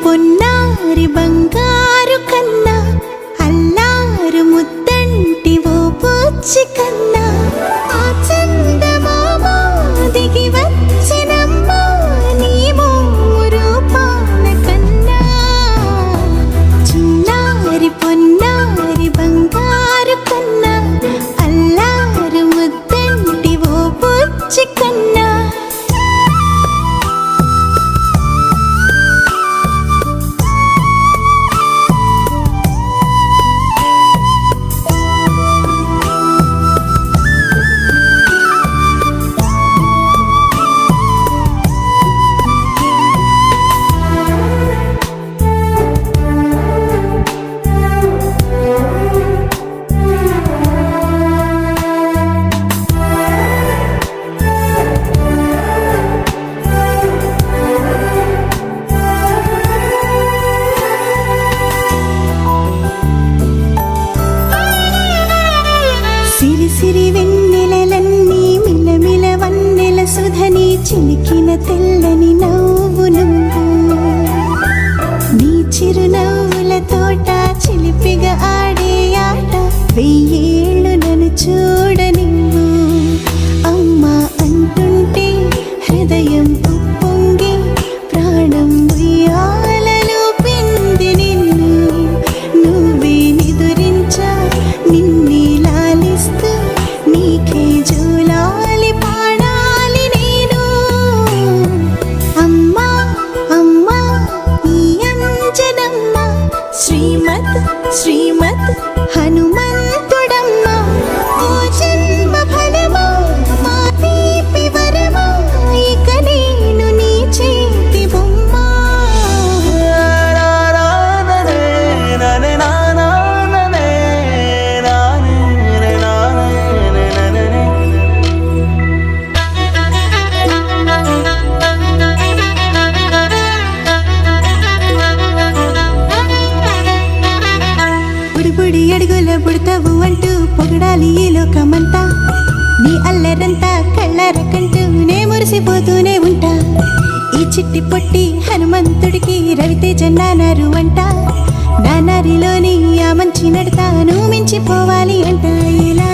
పొన్నారి బంగారు కన్నా అల్లారు ముద్దంటి ఓ పూచి కన్నా ఆ చందమామ దిగి వచ్చినమ్మా నీ రూపాల కన్నా చిన్నారి పొన్నారి బంగారు కన్నా అల్లారు ముద్దంటి ఓ పూచి కన్నా సిరి వెన్నెలలన్నీ మిలమిల వన్నెల సుధని చిలికిన తెల్లని నవ్వు నువ్వు నీ చిరునవ్వుల తోట చిలిపిగా ఆడే ఆట వెయ్యేళ్ళు నన్ను చూడ నువ్వు అమ్మా అంటుంటే హృదయం ఉప్పొంగి ప్రాణం ఉయ్యాలలో పిండి నిన్ను నువ్వే నిదురించా నిన్నే లాలిస్తూ నీకే జూలాలి పాడాలి నేను అమ్మా అమ్మా ఈ అంజనమ్మ శ్రీమత్ శ్రీమత్ హనుమంతుడమ్మ ఓ జన్మ ఫలమా మా తీపి వరమా ఇక నేను నీ చేతి బొమ్మ బుడి అడుగుల బుడతావు అంటూ పొగడాలి ఈ లోకమంతా నీ అల్లరంతా కళ్ళారకంటూ నే మురిసిపోతూనే ఉంటా ఈ చిట్టి పొట్టి హనుమంతుడికి రవితేజ నానారు అంట నానారిలోని ఆ మంచి నడతాను మించిపోవాలి అంట ఇలా